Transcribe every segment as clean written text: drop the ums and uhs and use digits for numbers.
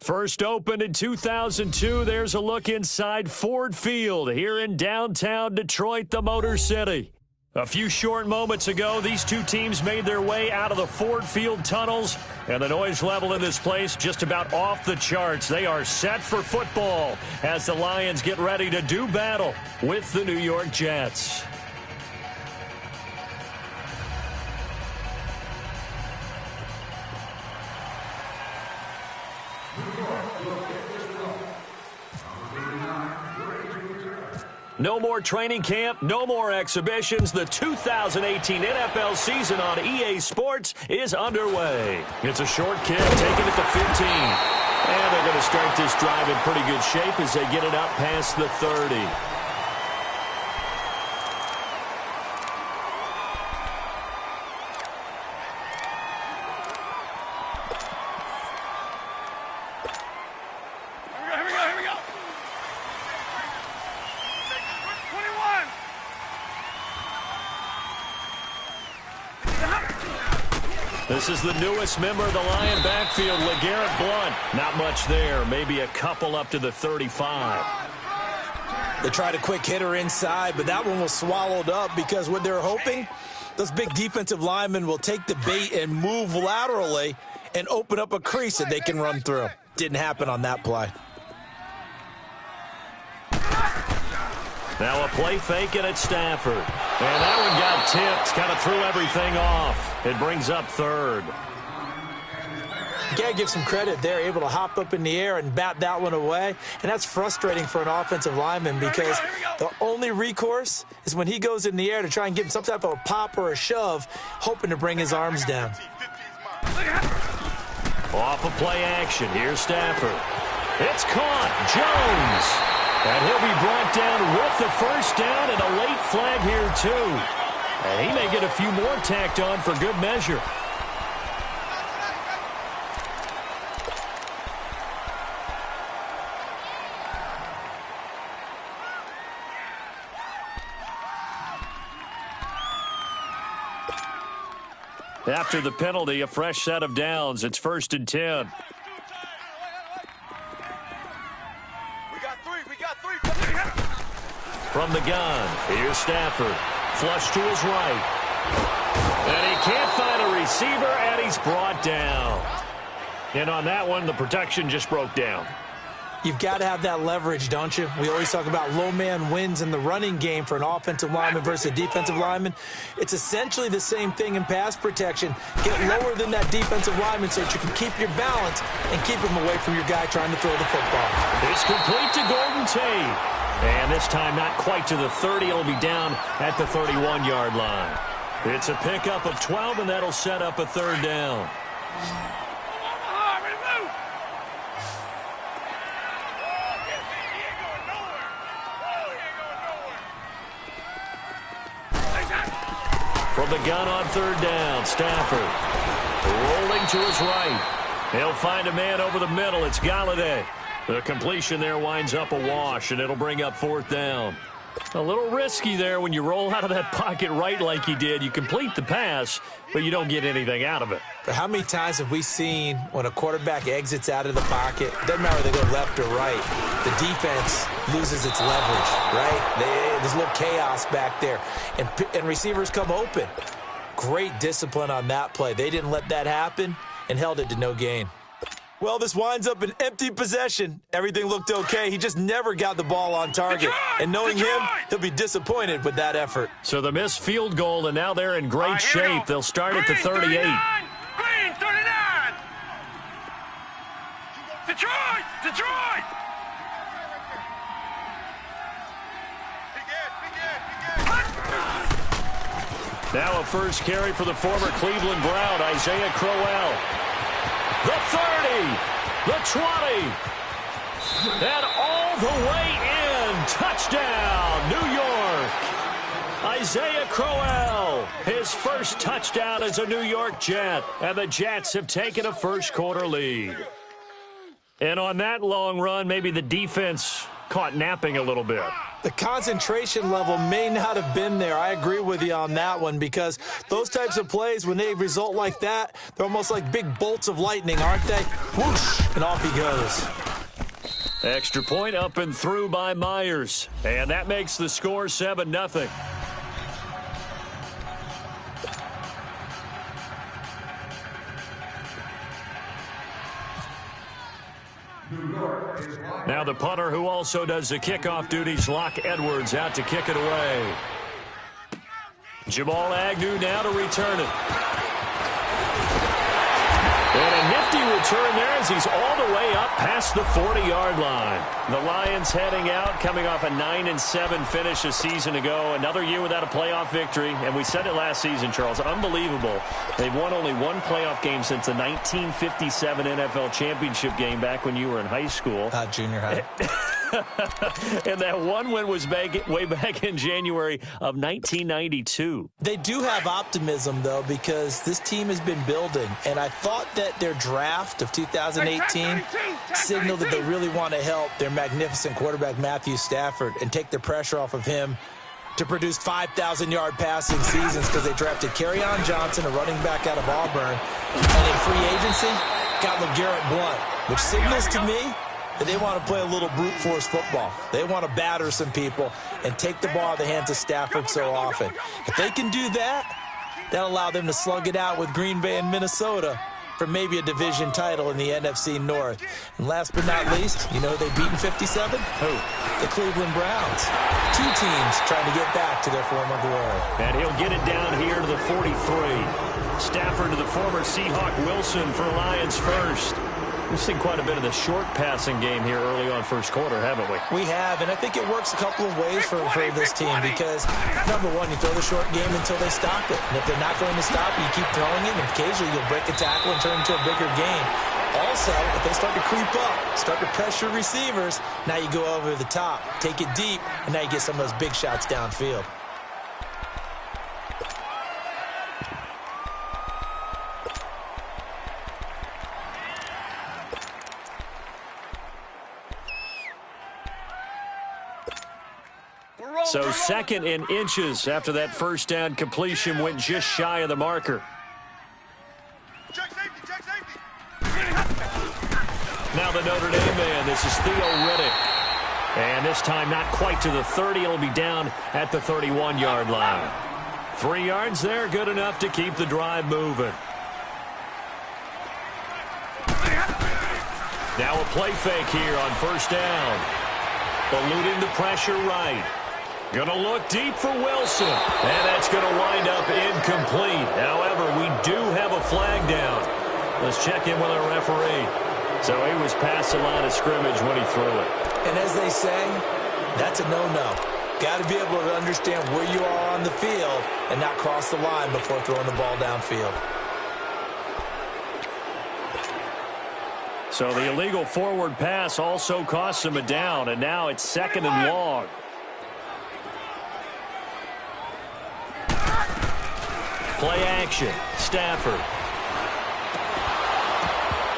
First opened in 2002, there's a look inside Ford Field here in downtown Detroit, the Motor City. A few short moments ago, these two teams made their way out of the Ford Field tunnels, and the noise level in this place just about off the charts. They are set for football as the Lions get ready to do battle with the New York Jets. No more training camp, no more exhibitions. The 2018 NFL season on EA Sports is underway. It's a short kick, taken at the 15. And they're going to start this drive in pretty good shape as they get it up past the 30. This is the newest member of the Lion backfield, LeGarrette Blount. Not much there, maybe a couple up to the 35. They tried a quick hitter inside, but that one was swallowed up because what they're hoping, those big defensive linemen will take the bait and move laterally and open up a crease that they can run through. Didn't happen on that play. Now a play fake and it's Stafford. And that one got tipped, kind of threw everything off. It brings up third. You got to give some credit. They're able to hop up in the air and bat that one away. And that's frustrating for an offensive lineman because the only recourse is when he goes in the air to try and give him some type of a pop or a shove, hoping to bring his arms down. Off of play action. Here's Stafford. It's caught. Jones. And he'll be brought down with the first down and a late flag here, too. And he may get a few more tacked on for good measure. After the penalty, a fresh set of downs. It's 1st and 10. From the gun, here's Stafford. Flush to his right. And he can't find a receiver, and he's brought down. And on that one, the protection just broke down. You've got to have that leverage, don't you? We always talk about low man wins in the running game for an offensive lineman versus a defensive lineman. It's essentially the same thing in pass protection. Get lower than that defensive lineman so that you can keep your balance and keep him away from your guy trying to throw the football. It's complete to Golden Tate. And this time not quite to the 30. It'll be down at the 31-yard line. It's a pickup of 12, and that'll set up a third down. From the gun on third down, Stafford rolling to his right. He'll find a man over the middle. It's Galladay. The completion there winds up a wash, and it'll bring up 4th down. A little risky there when you roll out of that pocket right like he did. You complete the pass, but you don't get anything out of it. But how many times have we seen when a quarterback exits out of the pocket, doesn't matter whether they go left or right, the defense loses its leverage, right? There's a little chaos back there, and receivers come open. Great discipline on that play. They didn't let that happen and held it to no gain. Well, this winds up an empty possession. Everything looked okay. He just never got the ball on target. And knowing him, he'll be disappointed with that effort. So the missed field goal, and now they're in great shape. They'll start at the 38. Green, 39! Detroit! Detroit! Now a first carry for the former Cleveland Brown, Isaiah Crowell. The 30, the 20, and all the way in. Touchdown, New York. Isaiah Crowell, his first touchdown as a New York Jet, and the Jets have taken a first-quarter lead. And on that long run, maybe the defense caught napping a little bit. The concentration level may not have been there. I agree with you on that one, because those types of plays, when they result like that, they're almost like big bolts of lightning, aren't they? Whoosh, and off he goes. Extra point up and through by Myers. And that makes the score 7-0. Now the punter, who also does the kickoff duties, Locke Edwards, out to kick it away. Jamal Agnew now to return it. And a nifty return there as he's all the way up past the 40-yard line. The Lions heading out, coming off a 9-7 finish a season ago. Another year without a playoff victory. And we said it last season, Charles, unbelievable. They've won only one playoff game since the 1957 NFL championship game back when you were in high school. Junior high. And that one win was way back in January of 1992. They do have optimism, though, because this team has been building. And I thought that their draft of 2018 signaled that they really want to help their magnificent quarterback, Matthew Stafford, and take the pressure off of him to produce 5,000-yard passing seasons, because they drafted Kerryon Johnson, a running back out of Auburn, and in free agency got LeGarrette Blount, which signals to me that they want to play a little brute force football. They want to batter some people and take the ball out of the hands of Stafford so often. If they can do that, that'll allow them to slug it out with Green Bay and Minnesota for maybe a division title in the NFC North. And last but not least, you know who they beat in 57? Who? The Cleveland Browns. Two teams trying to get back to their former glory. And he'll get it down here to the 43. Stafford to the former Seahawk Wilson for Lions first. We've seen quite a bit of the short passing game here early on first quarter, haven't we? We have, and I think it works a couple of ways for this team, because, number one, you throw the short game until they stop it. And if they're not going to stop it, you keep throwing it, and occasionally you'll break a tackle and turn it into a bigger game. Also, if they start to creep up, start to pressure receivers, now you go over the top, take it deep, and now you get some of those big shots downfield. So second in inches after that first down completion went just shy of the marker. Check safety. Now the Notre Dame man, this is Theo Riddick. And this time not quite to the 30. It'll be down at the 31-yard line. 3 yards there, good enough to keep the drive moving. Now a play fake here on first down. Eluding the pressure right. Going to look deep for Wilson. And that's going to wind up incomplete. However, we do have a flag down. Let's check in with our referee. So he was past the line of scrimmage when he threw it. And as they say, that's a no-no. Got to be able to understand where you are on the field and not cross the line before throwing the ball downfield. So the illegal forward pass also costs him a down, and now it's second and long. Play action. Stafford.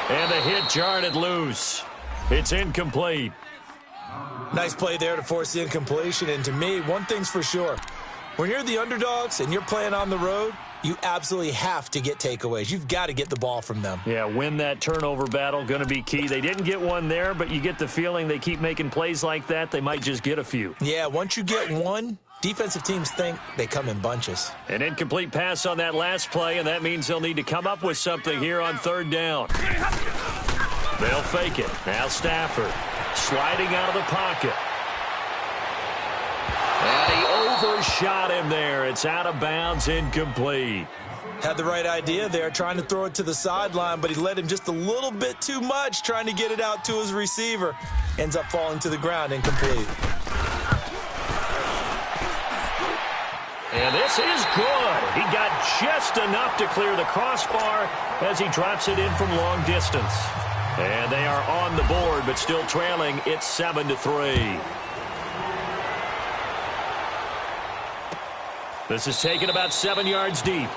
And the hit jarred loose. It's incomplete. Nice play there to force the incompletion. And to me, one thing's for sure. When you're the underdogs and you're playing on the road, you absolutely have to get takeaways. You've got to get the ball from them. Yeah, win that turnover battle, going to be key. They didn't get one there, but you get the feeling they keep making plays like that, they might just get a few. Yeah, once you get one, defensive teams think they come in bunches. An incomplete pass on that last play, and that means they'll need to come up with something here on third down. They'll fake it. Now Stafford sliding out of the pocket. And he overshot him there. It's out of bounds, incomplete. Had the right idea there, trying to throw it to the sideline, but he let him just a little bit too much, trying to get it out to his receiver. Ends up falling to the ground, incomplete. And this is good. He got just enough to clear the crossbar as he drops it in from long distance. And they are on the board, but still trailing. It's 7-3. This is taken about 7 yards deep.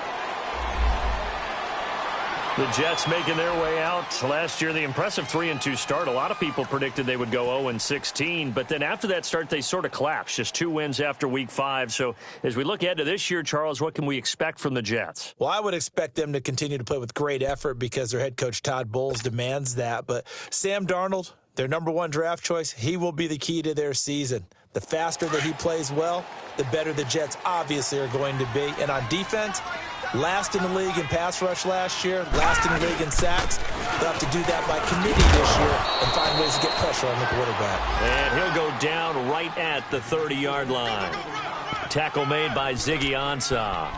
The Jets making their way out last year. The impressive 3-2 start. A lot of people predicted they would go 0-16, but then after that start, they sort of collapsed. Just 2 wins after week 5. So as we look ahead to this year, Charles, what can we expect from the Jets? Well, I would expect them to continue to play with great effort because their head coach Todd Bowles demands that. But Sam Darnold, their number 1 draft choice, he will be the key to their season. The faster that he plays well, the better the Jets obviously are going to be. And on defense, last in the league in pass rush last year, last in the league in sacks. They'll have to do that by committee this year and find ways to get pressure on the quarterback. And he'll go down right at the 30-yard line. Tackle made by Ziggy Ansah.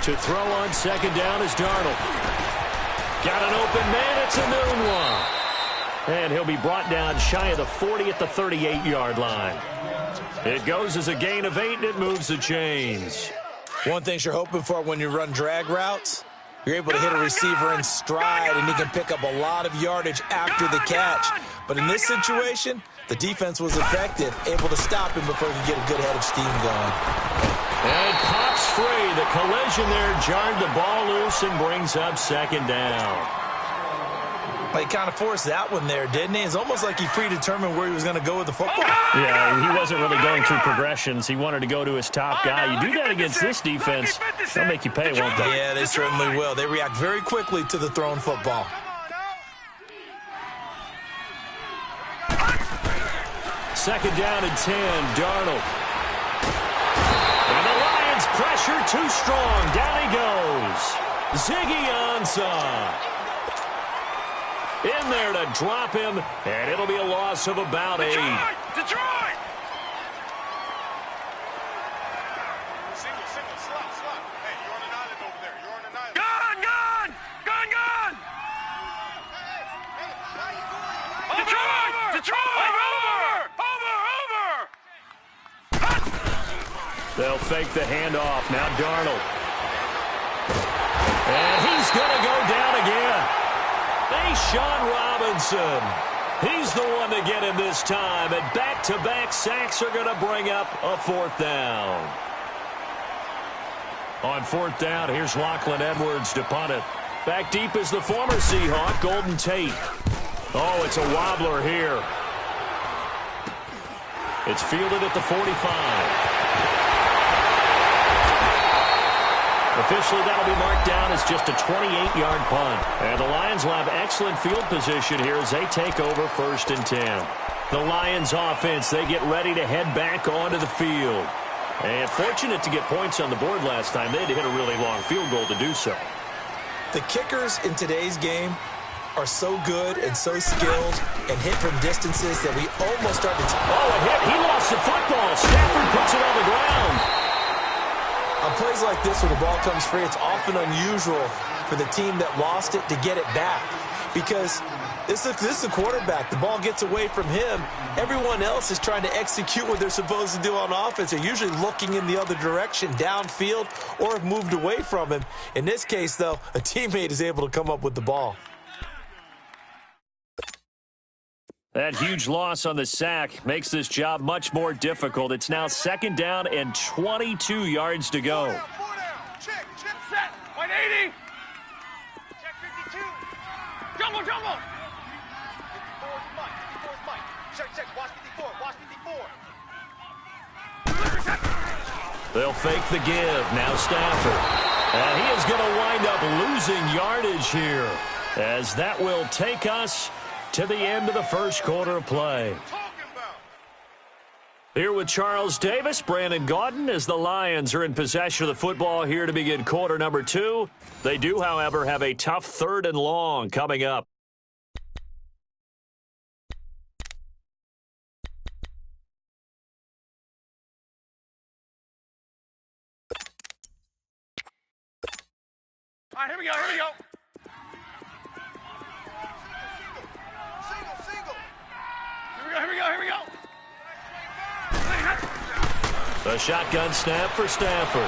To throw on second down is Darnold. Got an open man. It's a noon one. And he'll be brought down shy of the 40 at the 38-yard line. It goes as a gain of 8, and it moves the chains. One thing you're hoping for when you run drag routes, you're able to hit a receiver in stride, and he can pick up a lot of yardage after the catch. But in this situation, the defense was effective, able to stop him before he could get a good head of steam going. And it pops free. The collision there jarred the ball loose and brings up second down. He kind of forced that one there, didn't he? It's almost like he predetermined where he was going to go with the football. Yeah, he wasn't really going through progressions. He wanted to go to his top guy. You do that against this defense, they'll make you pay, won't they? Yeah, they certainly will. They react very quickly to the thrown football. Second down and 10, Darnold. And the Lions pressure too strong. Down he goes. Ziggy Ansah in there to drop him, and it'll be a loss of about 8. Detroit! Single, slot. Hey, you're on an island over there. You're on an island. Gun! Hey, Detroit! They'll fake the handoff. Now Darnold. And he's going to go down again. Sean Robinson. He's the one to get him this time. And back-to-back sacks are going to bring up a 4th down. On 4th down, here's Lachlan Edwards to punt it. Back deep is the former Seahawk, Golden Tate. Oh, it's a wobbler here. It's fielded at the 45. Officially, that'll be marked down as just a 28-yard punt. And the Lions will have excellent field position here as they take over 1st and 10. The Lions offense, they get ready to head back onto the field. And fortunate to get points on the board last time. They had to hit a really long field goal to do so. The kickers in today's game are so good and so skilled and hit from distances that we almost start to... Oh, a hit. He lost the football. Stafford puts it on the ground. On plays like this, when the ball comes free, it's often unusual for the team that lost it to get it back. Because this is the quarterback. The ball gets away from him. Everyone else is trying to execute what they're supposed to do on offense. They're usually looking in the other direction, downfield, or have moved away from him. In this case, though, a teammate is able to come up with the ball. That huge loss on the sack makes this job much more difficult. It's now 2nd down and 22 yards to go. 4 down. Check, set. 180. Check 52. Jumbo. 54 is Mike. Check. Watch 54. They'll fake the give. Now Stafford. And he is going to wind up losing yardage here, as that will take us to the end of the 1st quarter of play. Here with Charles Davis, Brandon Gaudin, as the Lions are in possession of the football here to begin quarter number 2. They do, however, have a tough 3rd and long coming up. All right, here we go. Single. Here we go. A shotgun snap for Stafford.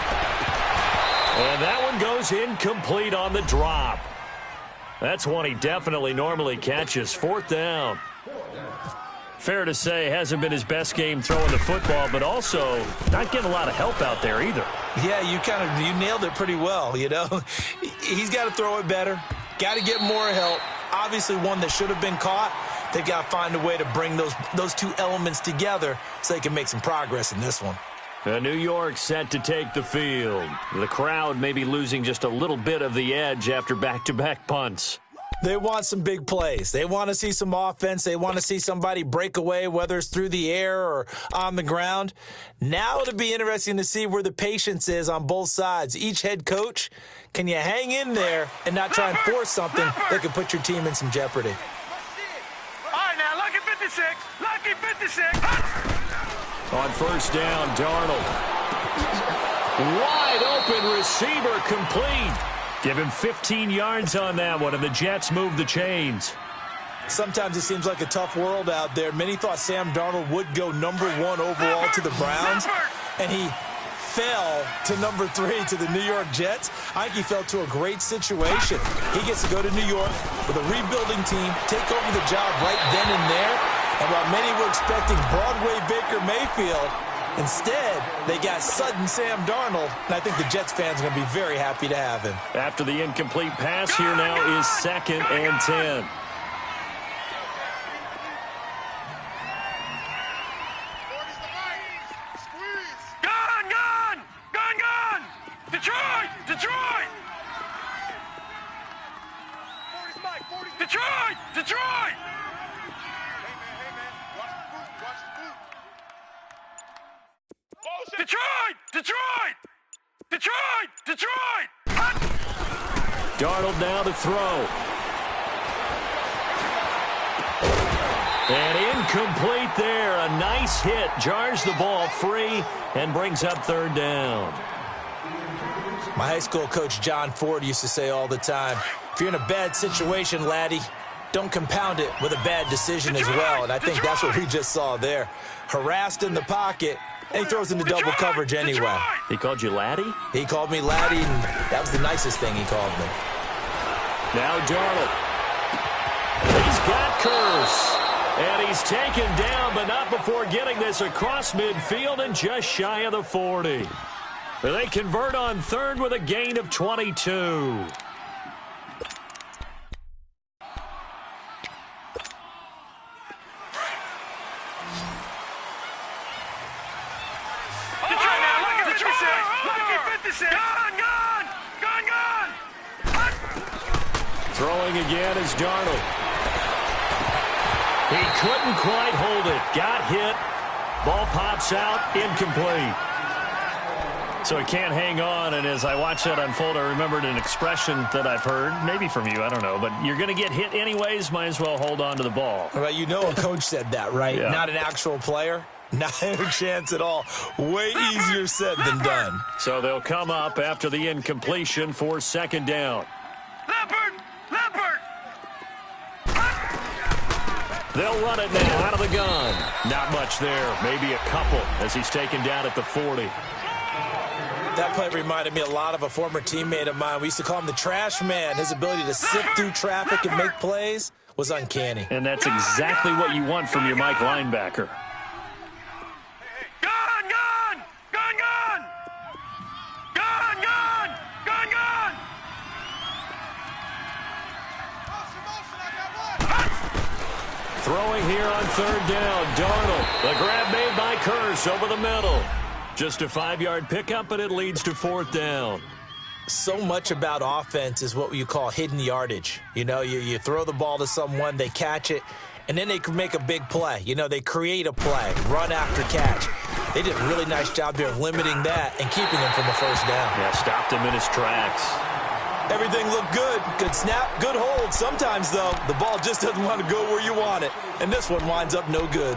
And that one goes incomplete on the drop. That's one he definitely normally catches. 4th down. Fair to say, hasn't been his best game throwing the football, but also not getting a lot of help out there either. Yeah, you nailed it pretty well, you know. He's got to throw it better. Got to get more help. Obviously one that should have been caught. They got to find a way to bring those two elements together so they can make some progress in this one. New York set to take the field. The crowd may be losing just a little bit of the edge after back-to-back punts. They want some big plays. They want to see some offense. They want to see somebody break away, whether it's through the air or on the ground. Now it'll be interesting to see where the patience is on both sides. Each head coach, can you hang in there and not try and force something that could put your team in some jeopardy? All right, now, lucky 56. Lucky 56. On 1st down, Darnold. Wide open receiver complete. Give him 15 yards on that one, and the Jets move the chains. Sometimes it seems like a tough world out there. Many thought Sam Darnold would go number 1 overall to the Browns, and he fell to number 3 to the New York Jets. I think he fell to a great situation. He gets to go to New York with a rebuilding team, take over the job right then and there. And while many were expecting Broadway Baker Mayfield, instead, they got sudden Sam Darnold, and I think the Jets fans are going to be very happy to have him. After the incomplete pass, here now is 2nd and 10. Detroit! Detroit! Detroit! Detroit! Hey, man. Watch the boot. Detroit! Detroit! Detroit! Detroit! Darnold now to throw. And incomplete there. A nice hit. Jars the ball free and brings up 3rd down. My high school coach, John Ford, used to say all the time, if you're in a bad situation, laddie, don't compound it with a bad decision as well. And I think that's what we just saw there. Harassed in the pocket, and he throws into double coverage anyway. He called you laddie? He called me laddie, and that was the nicest thing he called me. Now Darnold. He's got Curse. And he's taken down, but not before getting this across midfield and just shy of the 40. They convert on 3rd with a gain of 22. Throwing again is Darnold. He couldn't quite hold it. Got hit. Ball pops out. Incomplete. So he can't hang on, and as I watch that unfold, I remembered an expression that I've heard, maybe from you, I don't know, but you're going to get hit anyways, might as well hold on to the ball. Well, you know a coach said that, right? Yeah. Not an actual player. Not a chance at all. Way easier said than done. So they'll come up after the incompletion for 2nd down. Leopard! They'll run it now out of the gun. Not much there, maybe a couple as he's taken down at the 40. That play reminded me a lot of a former teammate of mine. We used to call him the trash man. His ability to sift through traffic and make plays was uncanny. And that's exactly what you want from your Mike linebacker. Gun! Throwing here on 3rd down, Darnold. The grab made by Curse over the middle. Just a 5-yard pickup, and it leads to 4th down. So much about offense is what you call hidden yardage. You know, you throw the ball to someone, they catch it, and then they can make a big play. You know, they create a play, run after catch. They did a really nice job there of limiting that and keeping him from the 1st down. Yeah, stopped him in his tracks. Everything looked good. Good snap, good hold. Sometimes, though, the ball just doesn't want to go where you want it. And this one winds up no good.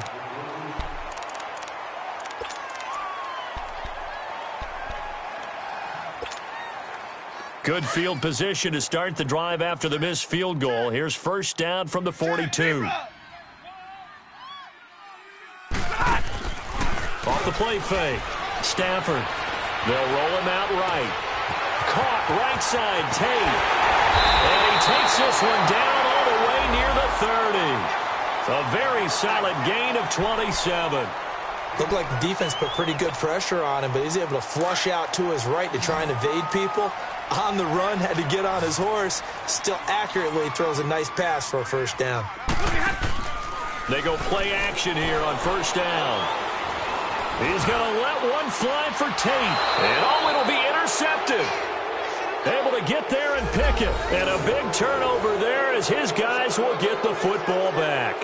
Good field position to start the drive after the missed field goal. Here's 1st down from the 42. Off the play fake. Stafford. They'll roll him out right. Caught right side, Tate. And he takes this one down all the way near the 30. A very solid gain of 27. Looked like the defense put pretty good pressure on him, but he's able to flush out to his right to try and evade people. On the run, had to get on his horse. Still accurately throws a nice pass for a first down. They go play action here on first down. He's going to let one fly for Tate. And oh, it'll be intercepted. Able to get there and pick it. And a big turnover there as his guys will get the football back.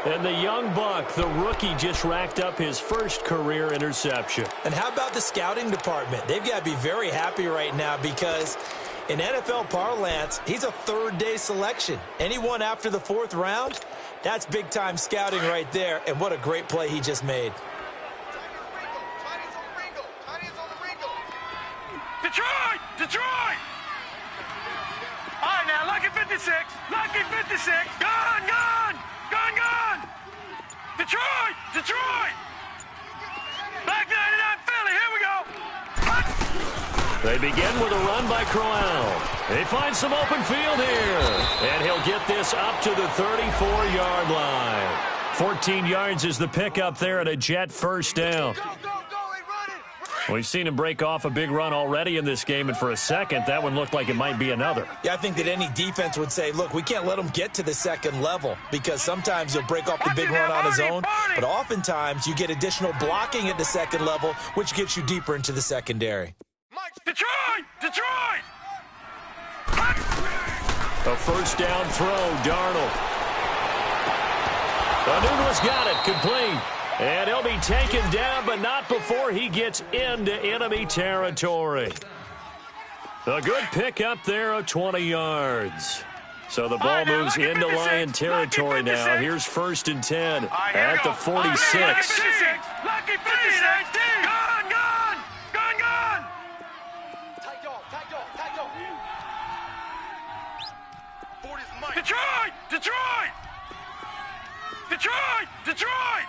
And the young buck, the rookie, just racked up his first career interception. And how about the scouting department? They've got to be very happy right now because in NFL parlance, he's a third-day selection. Anyone after the fourth round, that's big-time scouting right there. And what a great play he just made. Detroit! Detroit! All right, now, lucky 56. Lucky 56. Gone, gone! Gone, gone! Detroit! Detroit! Black 99 Philly, here we go! They begin with a run by Crowell. They find some open field here. And he'll get this up to the 34-yard line. 14 yards is the pickup there at a Jet first down. Go, go, go, hey, run it! We've seen him break off a big run already in this game, and for a second, that one looked like it might be another. Yeah, I think that any defense would say, look, we can't let him get to the second level because sometimes he'll break off the big run on his own, but oftentimes you get additional blocking at the second level, which gets you deeper into the secondary. Detroit! Detroit! A first down throw, Darnold. Anuno's got it, complete. And he'll be taken down, but not before he gets into enemy territory. A good pickup there of 20 yards. So the ball moves into Lion territory now. Here's first and 10 at the 46. Lucky 56! Gone, gone! Gone, gone! Tight dog, tight dog, tight dog. 40's Mike. Detroit! Detroit! Detroit! Detroit!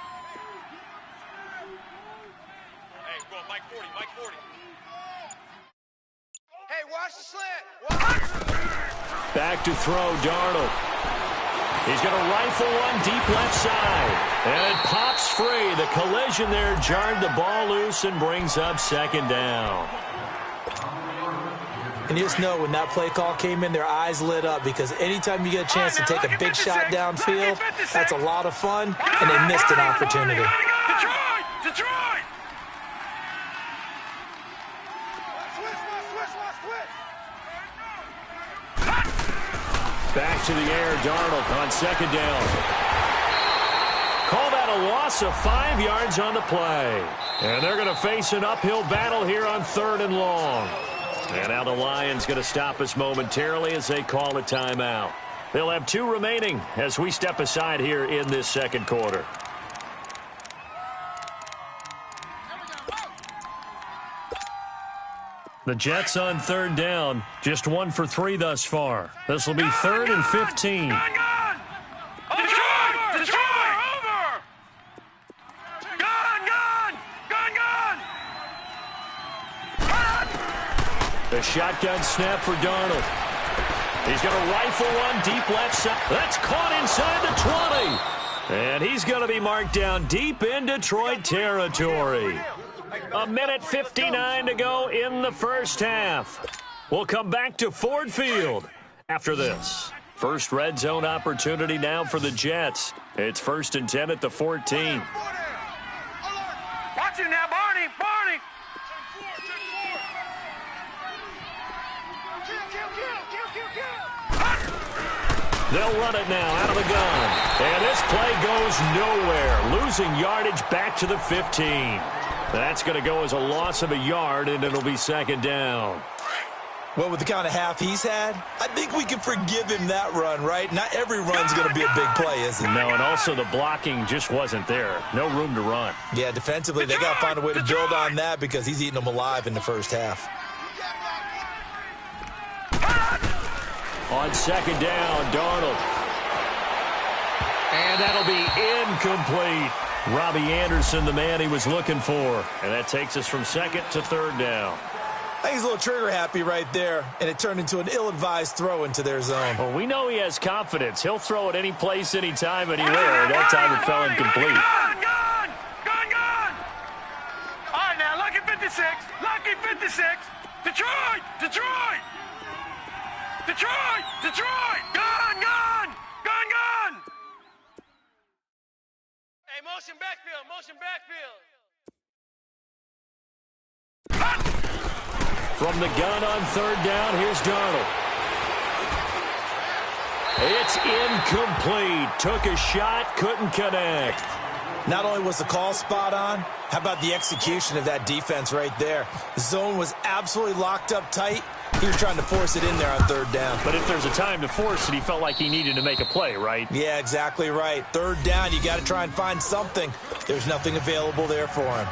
Hey, go Mike 40, Mike 40. Hey, watch the slant. Back to throw, Darnold. He's going to rifle one deep left side. And it pops free. The collision there jarred the ball loose and brings up second down. And you just know when that play call came in, their eyes lit up because anytime you get a chance to take a big shot downfield, that's a lot of fun, and they missed an opportunity. Detroit! Detroit! Back to the air, Darnold on second down. Call that a loss of 5 yards on the play. And they're going to face an uphill battle here on third and long. And now the Lions going to stop us momentarily as they call a timeout. They'll have 2 remaining as we step aside here in this second quarter. The Jets on third down, just 1 for 3 thus far. This will be third and 15. Gone, gone! Detroit! Detroit! Over! Gone, gone! Gone, gone! The shotgun snap for Darnold. He's going to rifle one deep left side. That's caught inside the 20. And he's going to be marked down deep in Detroit territory. A minute 59 to go in the first half. We'll come back to Ford Field after this. First red zone opportunity now for the Jets. It's first and 10 at the 14. Watch it now, Barney! Barney! They'll run it now out of the gun. And this play goes nowhere. Losing yardage back to the 15. That's going to go as a loss of a yard, and it'll be second down. Well, with the kind of half he's had, I think we can forgive him that run, right? Not every run's going to be a big play, is it? No, and also the blocking just wasn't there. No room to run. Yeah, defensively, they got to find a way to build on that because he's eating them alive in the first half. On second down, Darnold. And that'll be incomplete. Robbie Anderson, the man he was looking for. And that takes us from second to third down. I think he's a little trigger happy right there, and it turned into an ill-advised throw into their zone. Well, we know he has confidence. He'll throw it any place, anytime, anywhere. That time it fell incomplete. Gone! All right, now, lucky 56. Lucky 56. Detroit! Detroit! Detroit! Detroit! Gone! Hey, motion backfield, motion backfield. From the gun on third down, here's Darnold. It's incomplete. Took a shot, couldn't connect. Not only was the call spot on, how about the execution of that defense right there? The zone was absolutely locked up tight. He was trying to force it in there on third down. But if there's a time to force it, he felt like he needed to make a play, right? Yeah, exactly right. Third down, you got to try and find something. There's nothing available there for him.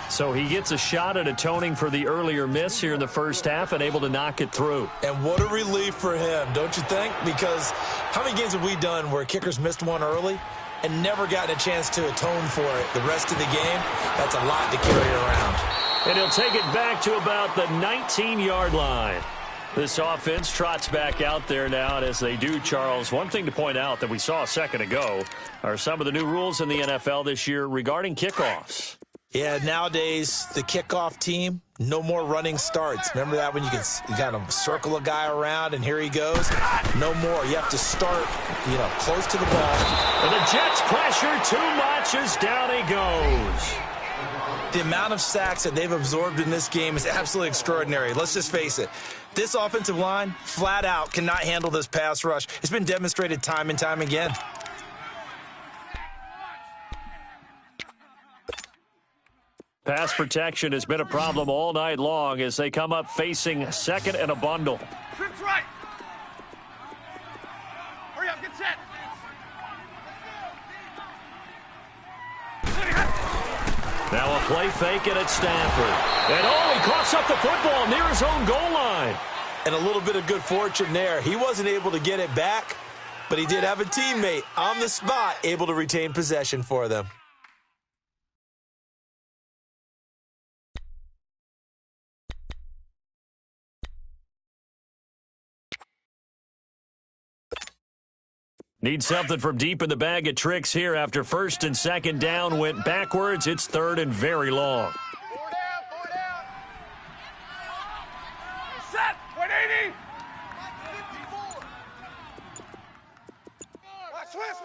So he gets a shot at atoning for the earlier miss here in the first half and able to knock it through. And what a relief for him, don't you think? Because how many games have we done where kickers missed one early and never gotten a chance to atone for it the rest of the game? That's a lot to carry around. And he'll take it back to about the 19-yard line. This offense trots back out there now, and as they do, Charles, one thing to point out that we saw a second ago are some of the new rules in the NFL this year regarding kickoffs. Yeah, nowadays, the kickoff team, no more running starts. Remember that when you kind of circle a guy around and here he goes? No more. You have to start, close to the ball. And the Jets pressure too much as down he goes. The amount of sacks that they've absorbed in this game is absolutely extraordinary. Let's just face it. This offensive line, flat out, cannot handle this pass rush. It's been demonstrated time and time again. Pass protection has been a problem all night long as they come up facing second and a bundle. Trips right. Hurry up, get set. Now a play fake and it's Stafford. And he coughs up the football near his own goal line. And a little bit of good fortune there. He wasn't able to get it back, but he did have a teammate on the spot able to retain possession for them. Need something from deep in the bag of tricks here after first and second down went backwards. It's third and very long. 4 down. Set. 180. Watch twist.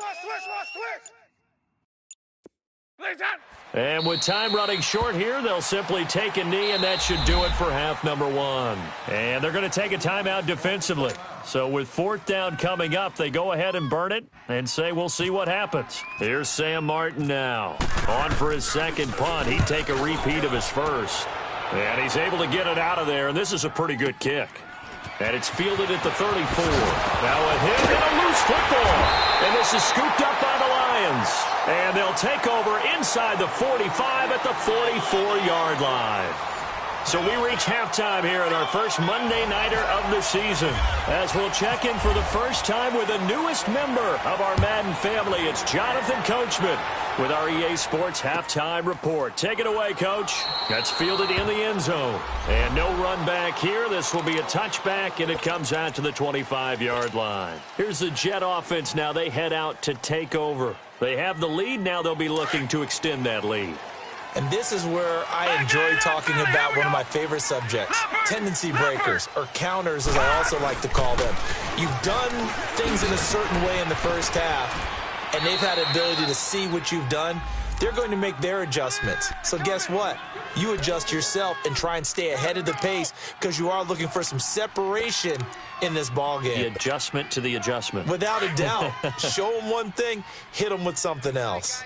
Play time. And with time running short here, they'll simply take a knee, and that should do it for half number one. And they're going to take a timeout defensively. So with fourth down coming up, they go ahead and burn it and say we'll see what happens. Here's Sam Martin now. On for his second punt. He'd take a repeat of his first. And he's able to get it out of there, and this is a pretty good kick. And it's fielded at the 34. Now a hit and a loose football. And this is scooped up by the Lions. And they'll take over inside the 45 at the 44-yard line. So we reach halftime here in our first Monday Nighter of the season, as we'll check in for the first time with the newest member of our Madden family. It's Jonathan Coachman with our EA Sports Halftime Report. Take it away, Coach. That's fielded in the end zone. And no run back here. This will be a touchback, and it comes out to the 25-yard line. Here's the Jet offense now. They head out to take over. They have the lead. Now they'll be looking to extend that lead. And this is where I enjoy talking about one of my favorite subjects, tendency breakers, or counters as I also like to call them. You've done things in a certain way in the first half, and they've had the ability to see what you've done. They're going to make their adjustments. So guess what? You adjust yourself and try and stay ahead of the pace because you are looking for some separation in this ballgame. The adjustment to the adjustment. Without a doubt. Show them one thing, hit them with something else.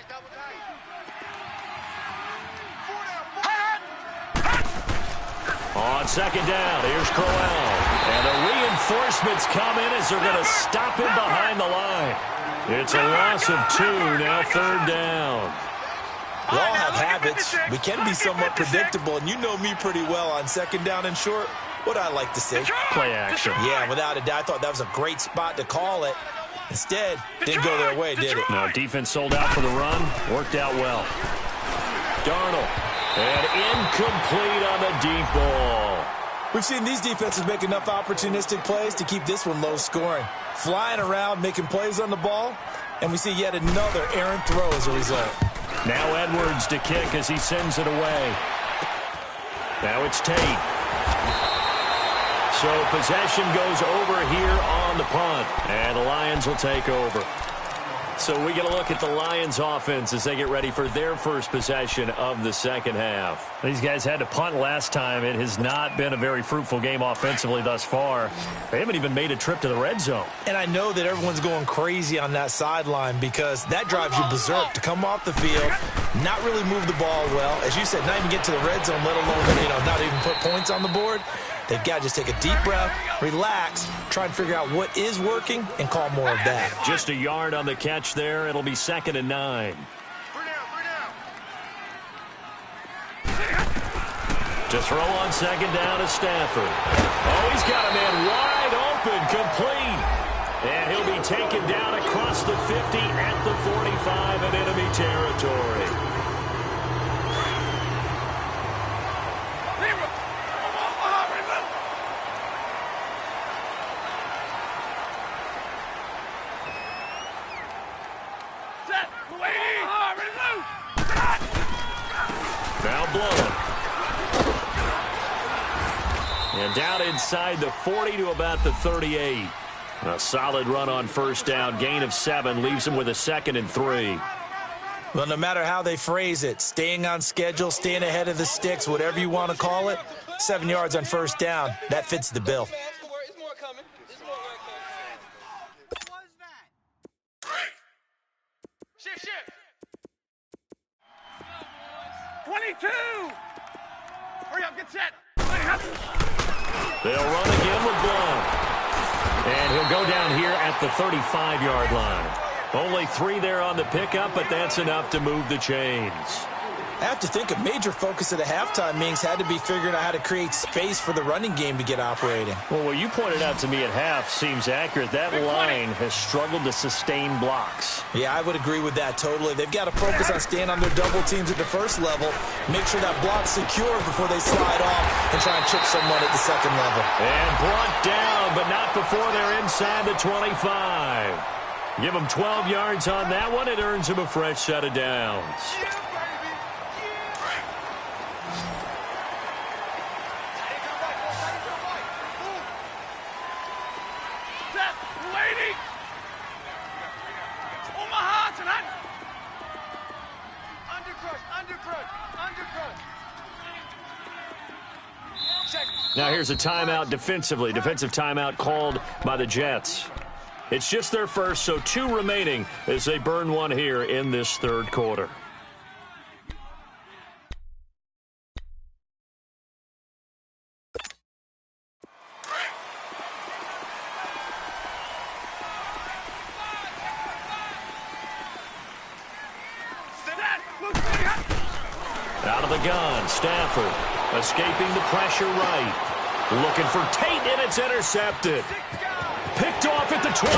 On second down, here's Crowell. And the reinforcements come in as they're going to stop him behind the line. It's a loss of 2, now third down. We all have habits. We can be somewhat predictable, and you know me pretty well on second down and short. What I like to say? Play action. Yeah, without a doubt. I thought that was a great spot to call it. Instead, didn't go their way, did it? No, defense sold out for the run. Worked out well. Darnold. And incomplete on the deep ball. We've seen these defenses make enough opportunistic plays to keep this one low scoring. Flying around, making plays on the ball, and we see yet another errant throw as a result. Now Edwards to kick as he sends it away. Now it's Tate. So possession goes over here on the punt, and the Lions will take over. So we get a look at the Lions offense as they get ready for their first possession of the second half. These guys had to punt last time. It has not been a very fruitful game offensively thus far. They haven't even made a trip to the red zone. And I know that everyone's going crazy on that sideline because that drives you berserk to come off the field, not really move the ball well. As you said, not even get to the red zone, let alone, not even put points on the board. They've got to just take a deep breath, relax, try and figure out what is working, and call more of that. Just a yard on the catch there. It'll be 2nd and 9. To throw on 2nd down is Stafford. Oh, he's got a man wide open, complete. And he'll be taken down across the 50 at the 45 in enemy territory. Now blowing. And down inside the 40 to about the 38. A solid run on first down. Gain of 7 leaves him with a 2nd and 3. Well, no matter how they phrase it, staying on schedule, staying ahead of the sticks, whatever you want to call it, 7 yards on first down, that fits the bill. Shift. 22! Hurry up, get set! They'll run again with Blount. And he'll go down here at the 35-yard line. Only 3 there on the pickup, but that's enough to move the chains. I have to think a major focus of the halftime meetings had to be figuring out how to create space for the running game to get operating. Well, what you pointed out to me at half seems accurate. That line has struggled to sustain blocks. Yeah, I would agree with that totally. They've got to focus on staying on their double teams at the first level, make sure that block's secure before they slide off and try and chip someone at the second level. And brought down, but not before they're inside the 25. Give them 12 yards on that one. It earns them a fresh set of downs. Now here's a timeout defensively. Defensive timeout called by the Jets. It's just their first, so 2 remaining as they burn one here in this third quarter. Out of the gun, Stafford escaping the pressure right. Looking for Tate, and it's intercepted. Picked off at the 23.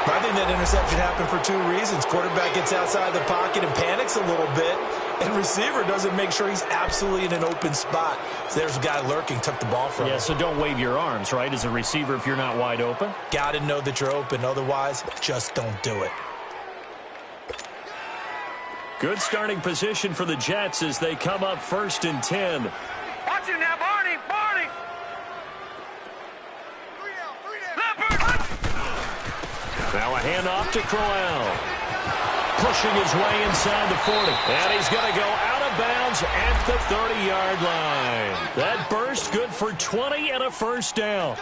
I think that interception happened for 2 reasons. Quarterback gets outside the pocket and panics a little bit, and receiver doesn't make sure he's absolutely in an open spot. So there's a guy lurking, took the ball from him. Yeah, so don't wave your arms, right, as a receiver if you're not wide open? Got to know that you're open. Otherwise, just don't do it. Good starting position for the Jets as they come up 1st and 10. Watch him now, Barney! Barney! 3 down. Now a handoff to Crowell. Pushing his way inside the 40. And he's going to go out of bounds at the 30-yard line. That burst good for 20 and a first down.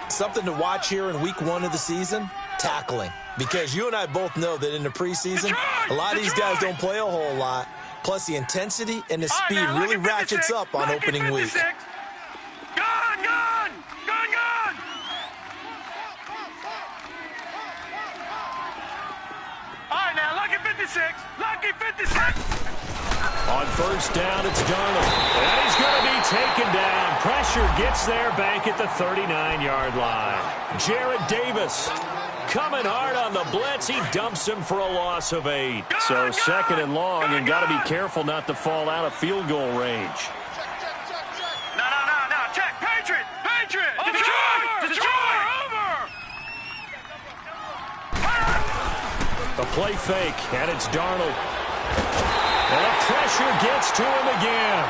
Something to watch here in week 1 of the season, tackling. Because you and I both know that in the preseason, a lot of these guys don't play a whole lot. Plus, the intensity and the speed really ratchets up on opening week. Gun! All right, now, lucky 56. Lucky 56. On first down, it's Darnold. And he's going to be taken down. Pressure pressure gets there back at the 39-yard line. Jarrett Davis coming hard on the blitz. He dumps him for a loss of 8. So second and long, and got to be careful not to fall out of field goal range. No. Check. Patriot. Detroit. Over. A play fake, and it's Darnold. And the pressure gets to him again.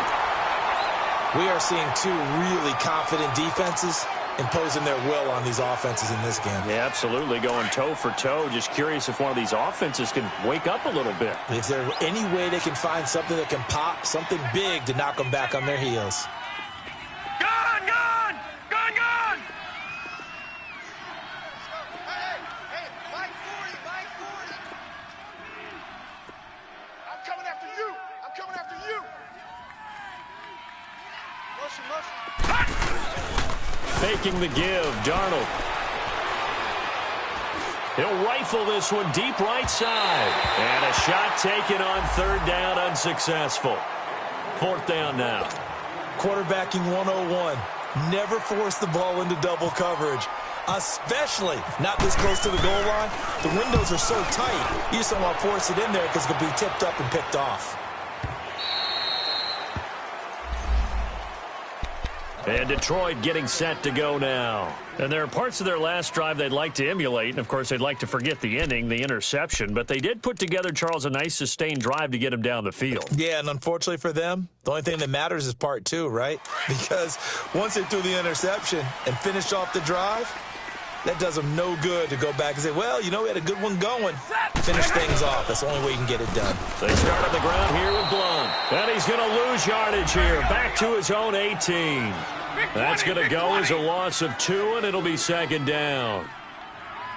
We are seeing two really confident defenses imposing their will on these offenses in this game. Yeah, absolutely, going toe for toe. Just curious if one of these offenses can wake up a little bit. Is there any way they can find something that can pop, something big to knock them back on their heels? Gun. Hey, Mike 40. I'm coming after you. Motion. Faking the give, Darnold. He'll rifle this one deep right side. And a shot taken on third down, unsuccessful. Fourth down now. Quarterbacking 101. Never force the ball into double coverage, especially not this close to the goal line. The windows are so tight, you just don't want to force it in there because it could be tipped up and picked off. And Detroit getting set to go now. And there are parts of their last drive they'd like to emulate. And, of course, they'd like to forget the inning, the interception. But they did put together, Charles, a nice sustained drive to get him down the field. Yeah, and unfortunately for them, the only thing that matters is part 2, right? Because once they threw the interception and finished off the drive, that does them no good to go back and say, well, we had a good one going. Finish things off. That's the only way you can get it done. They start on the ground here with Blunt. And he's going to lose yardage here. Back to his own 18. That's going to go as a loss of 2, and it'll be second down.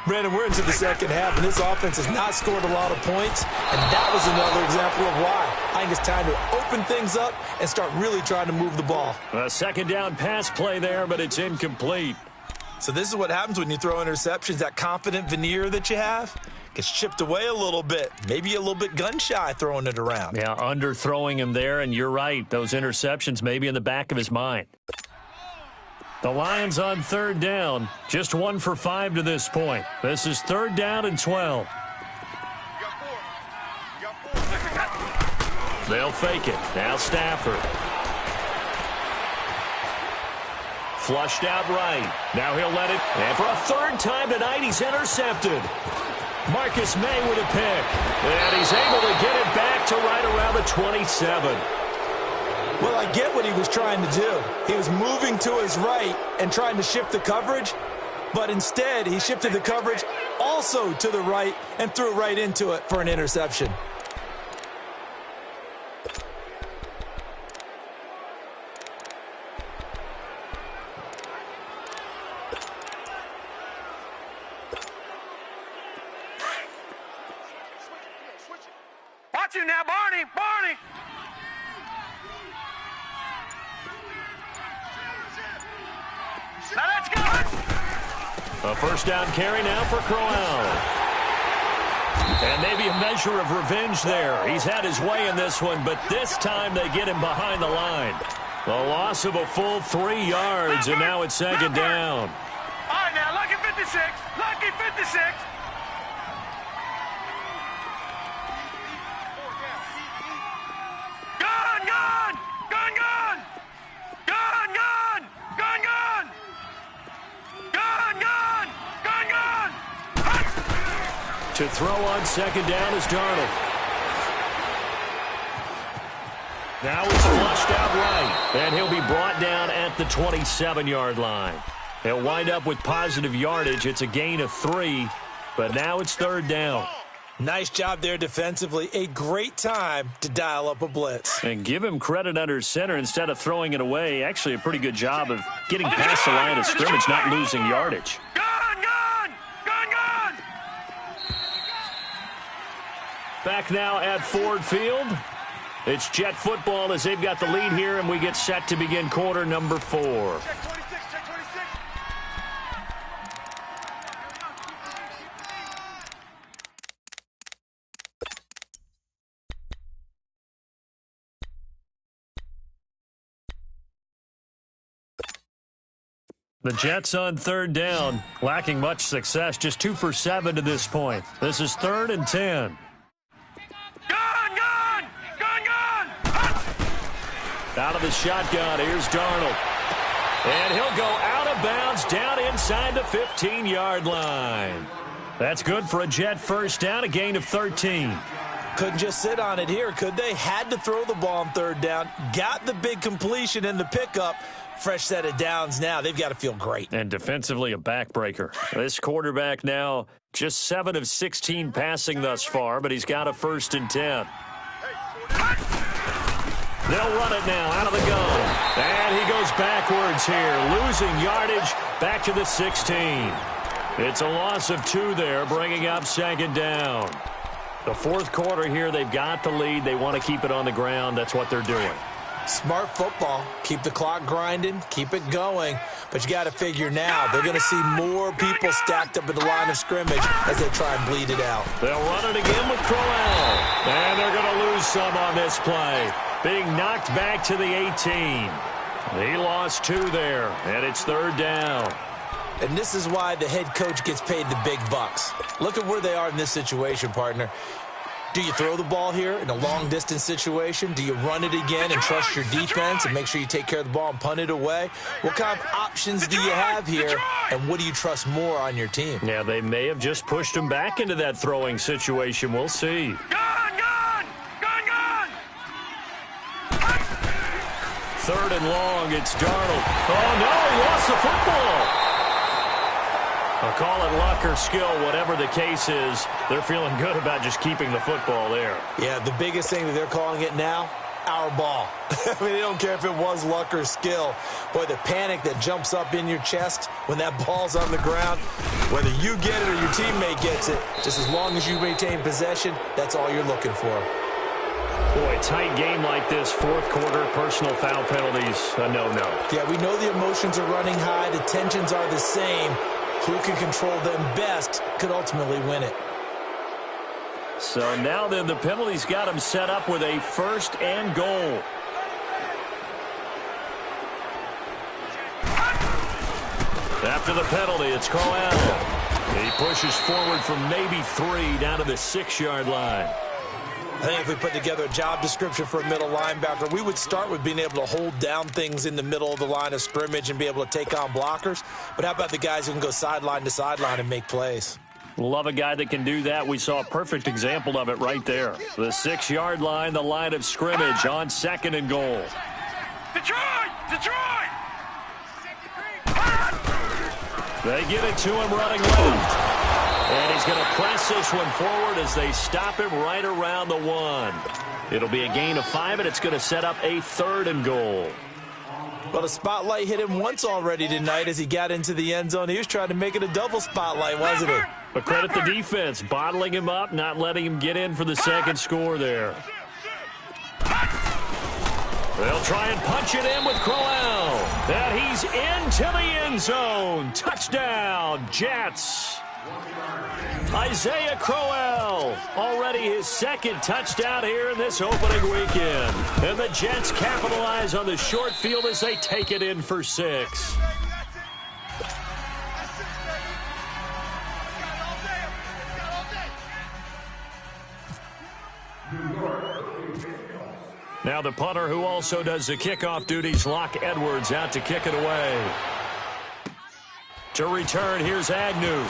Brandon, we're into the second half, and this offense has not scored a lot of points, and that was another example of why. I think it's time to open things up and start really trying to move the ball. A second down pass play there, but it's incomplete. So this is what happens when you throw interceptions. That confident veneer that you have gets chipped away a little bit. Maybe a little bit gun-shy throwing it around. Yeah, underthrowing him there, and you're right. Those interceptions may be in the back of his mind. The Lions on third down. Just 1 for 5 to this point. This is third down and 12. They'll fake it. Now Stafford. Flushed out right. Now he'll let it. And for a third time tonight, he's intercepted. Marcus May with a pick. And he's able to get it back to right around the 27. Well, I get what he was trying to do. He was moving to his right and trying to shift the coverage, but instead he shifted the coverage also to the right and threw right into it for an interception. Watch it now, Barney. Now let's go. A first down carry now for Crowell. And maybe a measure of revenge there. He's had his way in this one, but this time they get him behind the line. The loss of a full 3 yards, and now it's second down. All right, now, lucky 56. Lucky 56. To throw on second down is Darnold. Now he's flushed out right, and he'll be brought down at the 27-yard line. He'll wind up with positive yardage. It's a gain of 3, but now it's third down. Nice job there defensively. A great time to dial up a blitz. And give him credit under center instead of throwing it away. Actually a pretty good job of getting past the line of scrimmage, not losing yardage. Back now at Ford Field. It's Jet football as they've got the lead here, and we get set to begin quarter number 4. Check 26, check 26. The Jets on third down, lacking much success, just 2 for 7 to this point. This is 3rd and 10. Gone! Out of the shotgun, here's Darnold. And he'll go out of bounds down inside the 15-yard line. That's good for a Jet first down, a gain of 13. Couldn't just sit on it here, could they? Had to throw the ball on third down. Got the big completion in the pickup. Fresh set of downs now. They've got to feel great. And defensively, a backbreaker. This quarterback now just 7 of 16 passing thus far, but he's got a 1st and 10. They'll run it now out of the gun. And he goes backwards here, losing yardage back to the 16. It's a loss of 2 there, bringing up 2nd down. The 4th quarter here, they've got the lead. They want to keep it on the ground. That's what they're doing. Smart football. Keep the clock grinding. Keep it going. But you got to figure now they're going to see more people stacked up at the line of scrimmage as they try and bleed it out. They'll run it again with Crowell. And they're going to lose some on this play. Being knocked back to the 18. He lost 2 there, and it's 3rd down. And this is why the head coach gets paid the big bucks. Look at where they are in this situation, partner. Do you throw the ball here in a long-distance situation? Do you run it again and trust your defense and make sure you take care of the ball and punt it away? What kind of options do you have here, and what do you trust more on your team? Yeah, they may have just pushed him back into that throwing situation. We'll see. Gone! 3rd and long, it's Darnold. Oh, no, he lost the football. I'll call it luck or skill, whatever the case is. They're feeling good about just keeping the football there. Yeah, the biggest thing that they're calling it now, our ball. I mean, they don't care if it was luck or skill. Boy, the panic that jumps up in your chest when that ball's on the ground, whether you get it or your teammate gets it, just as long as you maintain possession, that's all you're looking for. Boy, tight game like this, 4th quarter, personal foul penalties, a no-no. Yeah, we know the emotions are running high, the tensions are the same. Who can control them best could ultimately win it. So now then, the penalties got him set up with a 1st and goal. After the penalty, it's Crowell. He pushes forward from maybe 3 down to the 6-yard line. I think if we put together a job description for a middle linebacker, we would start with being able to hold down things in the middle of the line of scrimmage and be able to take on blockers. But how about the guys who can go sideline to sideline and make plays? Love a guy that can do that. We saw a perfect example of it right there. The 6-yard line, the line of scrimmage on 2nd and goal. Detroit! They give it to him running left. And he's going to press this one forward as they stop him right around the 1. It'll be a gain of 5, and it's going to set up a 3rd and goal. Well, the spotlight hit him once already tonight as he got into the end zone. He was trying to make it a double spotlight, wasn't he? But credit the defense, bottling him up, not letting him get in for the 2nd score there. They'll try and punch it in with Crowell. And he's into the end zone. Touchdown, Jets. Isaiah Crowell, already his 2nd touchdown here in this opening weekend. And the Jets capitalize on the short field as they take it in for 6. Now the punter who also does the kickoff duties, Locke Edwards, out to kick it away. To return, here's Agnew.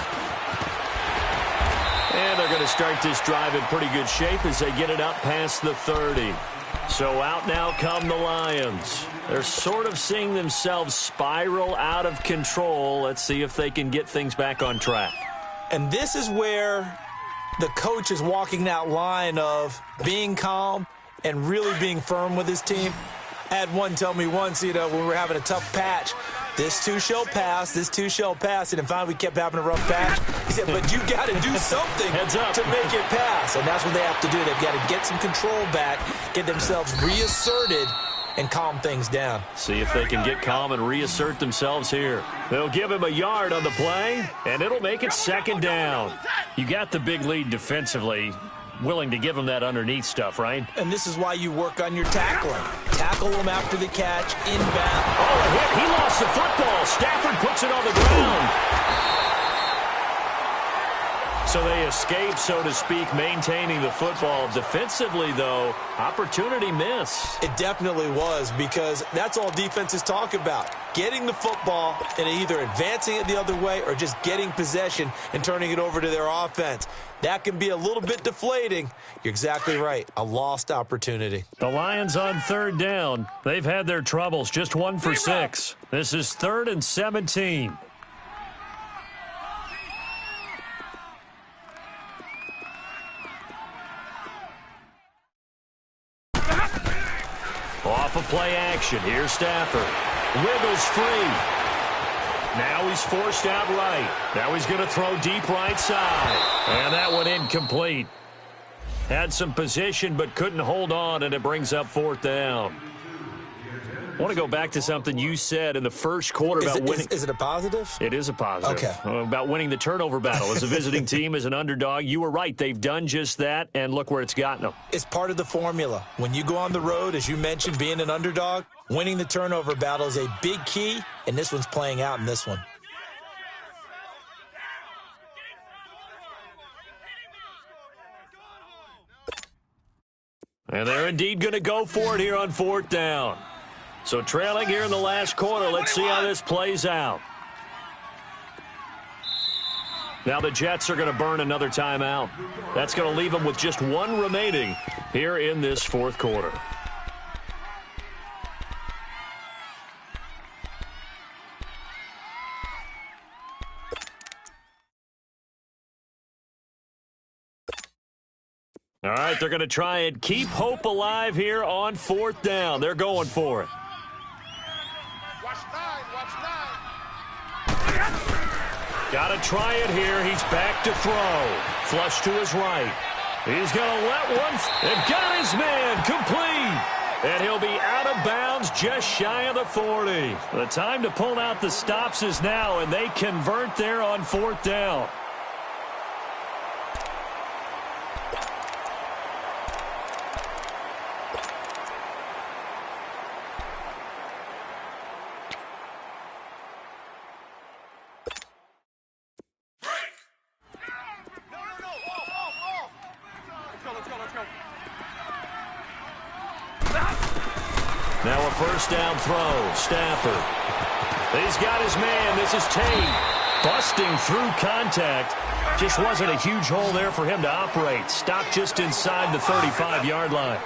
And they're going to start this drive in pretty good shape as they get it up past the 30. So out now come the Lions. They're sort of seeing themselves spiral out of control. Let's see if they can get things back on track. And this is where the coach is walking that line of being calm and really being firm with his team. I had one tell me once, when we were having a tough patch, this too shall pass, this too shall pass. And finally we kept having a rough patch. He said, but you got to do something to make it pass. And that's what they have to do. They've got to get some control back, get themselves reasserted, and calm things down. See if they can get calm and reassert themselves here. They'll give him a yard on the play, and it'll make it 2nd down. You got the big lead defensively. Willing to give him that underneath stuff, right? And this is why you work on your tackling. Tackle him after the catch, inbound. Oh, a hit. He lost the football. ball. Stafford puts it on the ground. So they escape, so to speak, maintaining the football. Defensively, though, opportunity miss. It definitely was, because that's all defenses talk about. Getting the football and either advancing it the other way or just getting possession and turning it over to their offense. That can be a little bit deflating. You're exactly right. A lost opportunity. The Lions on third down. They've had their troubles. Just 1 for 6. This is 3rd and 17. Off of play action. Here's Stafford. Wiggles free. Now he's forced out right. Now he's going to throw deep right side. And that one incomplete. Had some position but couldn't hold on, and it brings up 4th down. I want to go back to something you said in the first quarter about winning. Is it a positive? It is a positive. Okay. About winning the turnover battle. As a visiting team, as an underdog, you were right. They've done just that, and look where it's gotten them. It's part of the formula. When you go on the road, as you mentioned, being an underdog, winning the turnover battle is a big key, and this one's playing out in this one. And they're indeed going to go for it here on 4th down. So trailing here in the last quarter. Let's see how this plays out. Now the Jets are going to burn another timeout. That's going to leave them with just 1 remaining here in this 4th quarter. All right, they're going to try and keep hope alive here on 4th down. They're going for it. Watch 9, watch 9. Got to try it here. He's back to throw. Flush to his right. He's going to let one. And got his man complete. And he'll be out of bounds just shy of the 40. The time to pull out the stops is now, and they convert there on 4th down. Now a first down throw. Stafford. He's got his man. This is Tate. Busting through contact. Just wasn't a huge hole there for him to operate. Stopped just inside the 35-yard line.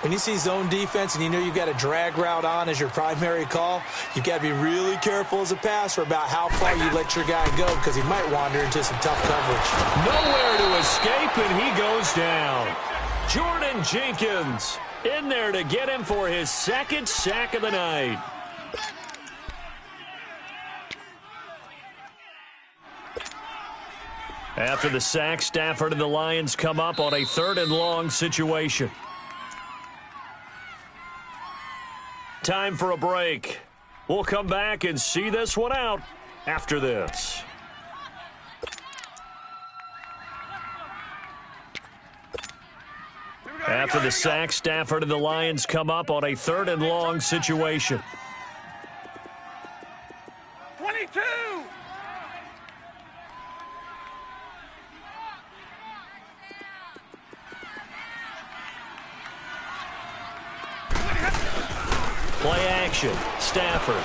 When you see zone defense and you know you've got a drag route on as your primary call, you've got to be really careful as a passer about how far you let your guy go, because he might wander into some tough coverage. Nowhere to escape, and he goes down. Jordan Jenkins in there to get him for his 2nd sack of the night. After the sack, Stafford and the Lions come up on a 3rd and long situation. Time for a break. We'll come back and see this one out after this. After the sack, Stafford and the Lions come up on a 3rd and long situation. 22! Play action. Stafford.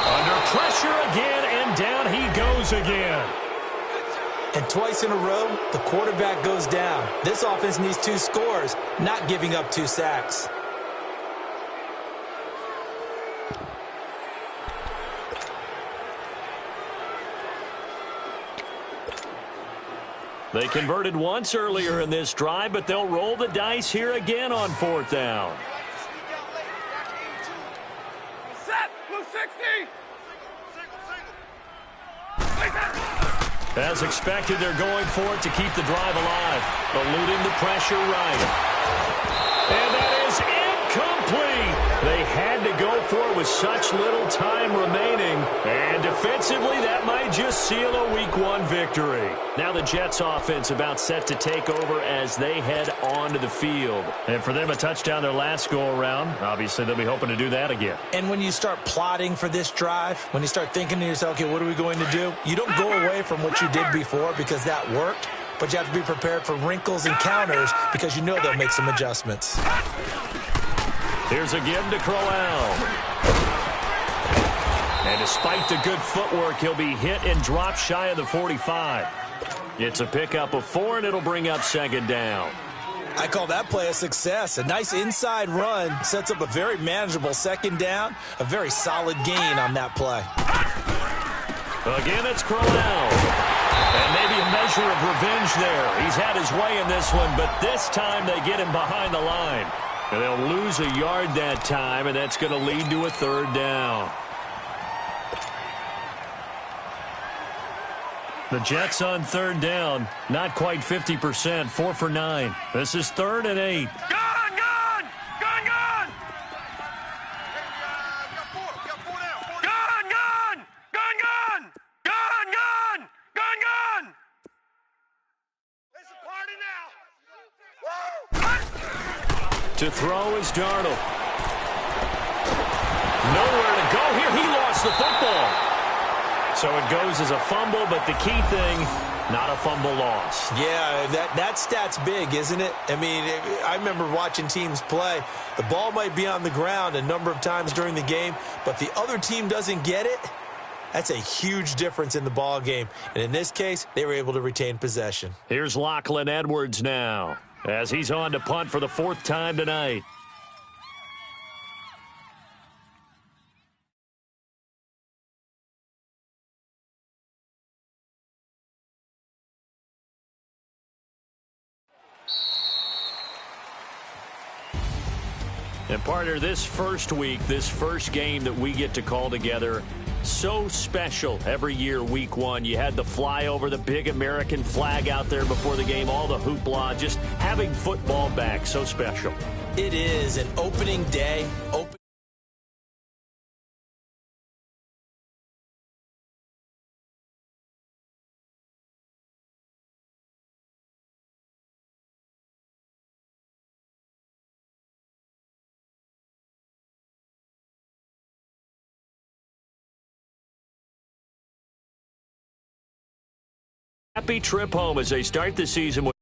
Under pressure again, and down he goes again. And twice in a row, the quarterback goes down. This offense needs 2 scores, not giving up 2 sacks. They converted once earlier in this drive, but they'll roll the dice here again on 4th down. Set! Blue 60! As expected, they're going for it to keep the drive alive. Eluding the pressure right. And that is incomplete. They had to go for with such little time remaining. And defensively, that might just seal a Week 1 victory. Now the Jets offense about set to take over as they head onto the field. And for them, a touchdown their last go-around. Obviously, they'll be hoping to do that again. And when you start plotting for this drive, when you start thinking to yourself, okay, what are we going to do? You don't go away from what you did before because that worked. But you have to be prepared for wrinkles and counters because you know they'll make some adjustments. Here's a give to Crowell. And despite the good footwork, he'll be hit and dropped shy of the 45. It's a pickup of 4, and it'll bring up second down. I call that play a success. A nice inside run sets up a very manageable second down. A very solid gain on that play. Again, it's Crowell. And maybe a measure of revenge there. He's had his way in this one, but this time they get him behind the line. And they'll lose a yard that time, and that's going to lead to a third down. The Jets on third down, not quite 50%, 4 for 9. This is 3rd and 8. Gone, gone! Gone, gone! Gone, gone! Gone, gone! Gone, gone! Gone, gone! It's a party now. Woo! To throw is Darnold. Nowhere to go here. He lost the football. So it goes as a fumble, but the key thing, not a fumble loss. Yeah, that stat's big, isn't it? I mean, I remember watching teams play. The ball might be on the ground a number of times during the game, but the other team doesn't get it. That's a huge difference in the ball game. And in this case, they were able to retain possession. Here's Lachlan Edwards now, as he's on to punt for the 4th time tonight. And partner, this first week, this first game that we get to call together, so special every year, Week 1. You had the flyover, the big American flag out there before the game, all the hoopla, just having football back, so special. It is an opening day. Happy trip home as they start the season with